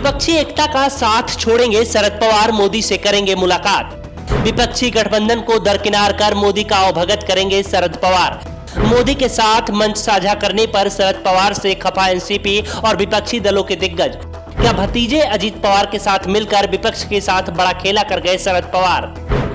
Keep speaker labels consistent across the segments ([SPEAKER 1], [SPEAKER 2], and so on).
[SPEAKER 1] विपक्षी एकता का साथ छोड़ेंगे शरद पवार, मोदी से करेंगे मुलाकात। विपक्षी गठबंधन को दरकिनार कर मोदी का अवभगत करेंगे शरद पवार। मोदी के साथ मंच साझा करने पर शरद पवार से खफा एनसीपी और विपक्षी दलों के दिग्गज। क्या भतीजे अजीत पवार के साथ मिलकर विपक्ष के साथ बड़ा खेला कर गए शरद पवार?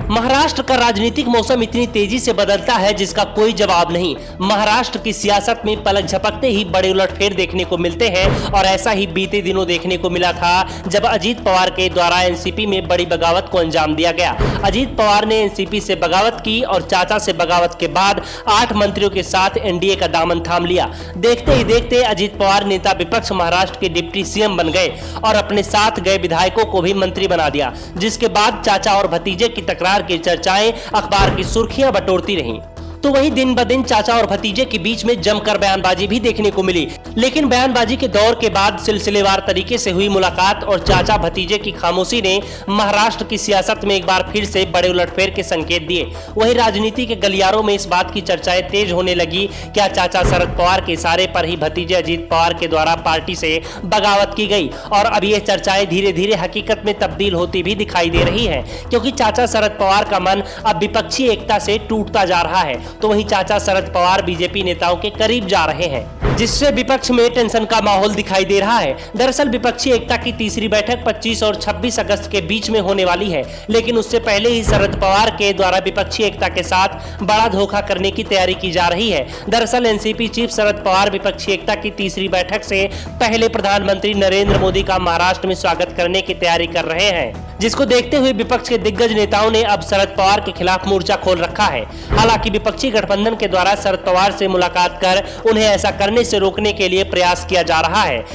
[SPEAKER 1] महाराष्ट्र का राजनीतिक मौसम इतनी तेजी से बदलता है जिसका कोई जवाब नहीं। महाराष्ट्र की सियासत में पलक झपकते ही बड़े उलटफेर देखने को मिलते हैं और ऐसा ही बीते दिनों देखने को मिला था जब अजीत पवार के द्वारा एनसीपी में बड़ी बगावत को अंजाम दिया गया। अजीत पवार ने एनसीपी से बगावत की और चाचा से बगावत के बाद 8 मंत्रियों के साथ एनडीए का दामन थाम लिया। देखते ही देखते अजीत पवार नेता विपक्ष महाराष्ट्र के डिप्टी सीएम बन गए और अपने साथ गए विधायकों को भी मंत्री बना दिया, जिसके बाद चाचा और भतीजे की तकरार की चर्चाएं अखबार की सुर्खियां बटोरती रहीं। तो वही दिन ब दिन चाचा और भतीजे के बीच में जमकर बयानबाजी भी देखने को मिली। लेकिन बयानबाजी के दौर के बाद सिलसिलेवार तरीके से हुई मुलाकात और चाचा भतीजे की खामोशी ने महाराष्ट्र की सियासत में एक बार फिर से बड़े उलटफेर के संकेत दिए। वही राजनीति के गलियारों में इस बात की चर्चाएं तेज होने लगी, क्या चाचा शरद पवार के इशारे पर ही भतीजे अजीत पवार के द्वारा पार्टी से बगावत की गई? और अब ये चर्चाएं धीरे धीरे हकीकत में तब्दील होती भी दिखाई दे रही है, क्योंकि चाचा शरद पवार का मन अब विपक्षी एकता से टूटता जा रहा है, तो वहीं चाचा शरद पवार बीजेपी नेताओं के करीब जा रहे हैं, जिससे विपक्ष में टेंशन का माहौल दिखाई दे रहा है। दरअसल विपक्षी एकता की तीसरी बैठक 25 और 26 अगस्त के बीच में होने वाली है, लेकिन उससे पहले ही शरद पवार के द्वारा विपक्षी एकता के साथ बड़ा धोखा करने की तैयारी की जा रही है। दरअसल एनसीपी चीफ शरद पवार विपक्षी एकता की तीसरी बैठक से पहले प्रधानमंत्री नरेंद्र मोदी का महाराष्ट्र में स्वागत करने की तैयारी कर रहे हैं, जिसको देखते हुए विपक्ष के दिग्गज नेताओं ने अब शरद पवार के खिलाफ मोर्चा खोल रखा है। हालांकि विपक्षी गठबंधन के द्वारा शरद पवार से मुलाकात कर उन्हें ऐसा करने से रोकने के लिए प्रयास किया जा रहा है,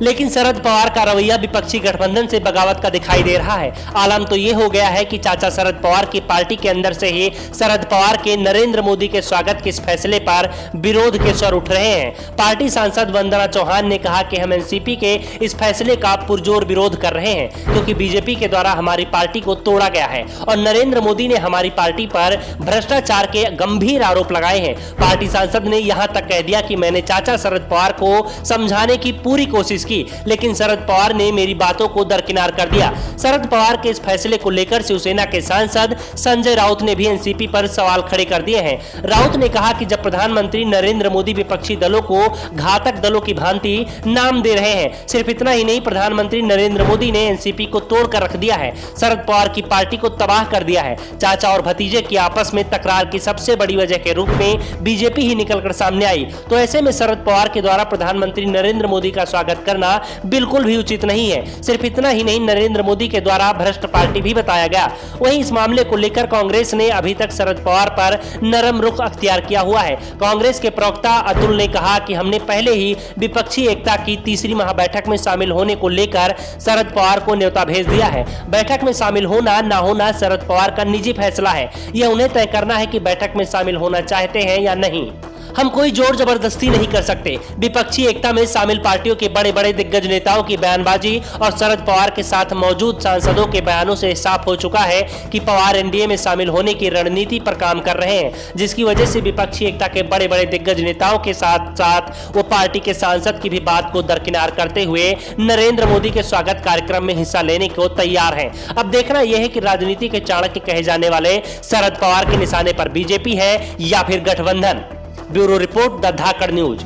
[SPEAKER 1] लेकिन शरद पवार का रवैया विपक्षी गठबंधन से बगावत का दिखाई दे रहा है। आलम तो ये हो गया है कि चाचा शरद पवार की पार्टी के अंदर से ही शरद पवार के नरेंद्र मोदी के स्वागत के इस फैसले पर विरोध के स्वर उठ रहे हैं। पार्टी सांसद वंदना चौहान ने कहा कि हम एनसीपी के इस फैसले का पुरजोर विरोध कर रहे हैं, क्योंकि बीजेपी के द्वारा हमारी पार्टी को तोड़ा गया है और नरेंद्र मोदी ने हमारी पार्टी पर भ्रष्टाचार के गंभीर आरोप लगाए हैं। पार्टी सांसद ने यहां तक कह दिया कि मैंने चाचा शरद पवार को समझाने की पूरी कोशिश की, लेकिन शरद पवार ने मेरी बातों को दरकिनार कर दिया। शरद पवार के इस फैसले को लेकर शिवसेना के सांसद संजय राउत ने भी एनसीपी पर सवाल खड़े कर दिए हैं। राउत ने कहा कि जब प्रधानमंत्री नरेंद्र मोदी विपक्षी दलों को घातक दलों की भांति नाम दे रहे हैं, सिर्फ इतना ही नहीं, प्रधानमंत्री नरेंद्र मोदी ने एनसीपी को तोड़कर रख दिया है, शरद पवार की पार्टी को तबाह कर दिया है। चाचा और भतीजे की आपस में तकरार की सबसे बड़ी वजह के रूप में बीजेपी ही निकलकर सामने आई। तो ऐसे में शरद पवार के द्वारा प्रधानमंत्री नरेंद्र मोदी का स्वागत करना बिल्कुल भी उचित नहीं है। सिर्फ इतना ही नहीं, नरेंद्र मोदी के द्वारा भ्रष्ट पार्टी भी बताया गया। वहीं इस मामले को लेकर कांग्रेस ने अभी तक शरद पवार पर नरम रुख अख्तियार किया हुआ है। कांग्रेस के प्रवक्ता अतुल ने कहा कि हमने पहले ही विपक्षी एकता की तीसरी महाबैठक में शामिल होने को लेकर शरद पवार को न्योता भेज दिया है। बैठक में शामिल होना ना होना शरद पवार का निजी फैसला है, यह उन्हें तय करना है कि बैठक में शामिल होना चाहते हैं या नहीं। हम कोई जोर जबरदस्ती नहीं कर सकते। विपक्षी एकता में शामिल पार्टियों के बड़े बड़े दिग्गज नेताओं की बयानबाजी और शरद पवार के साथ मौजूद सांसदों के बयानों से साफ हो चुका है कि पवार एनडीए में शामिल होने की रणनीति पर काम कर रहे हैं, जिसकी वजह से विपक्षी एकता के बड़े बड़े दिग्गज नेताओं के साथ साथ वो पार्टी के सांसद की भी बात को दरकिनार करते हुए नरेंद्र मोदी के स्वागत कार्यक्रम में हिस्सा लेने को तैयार हैं। अब देखना यह है कि राजनीति के चाणक्य कहे जाने वाले शरद पवार के निशाने पर बीजेपी है या फिर गठबंधन। Bureau report, the Dhakad news.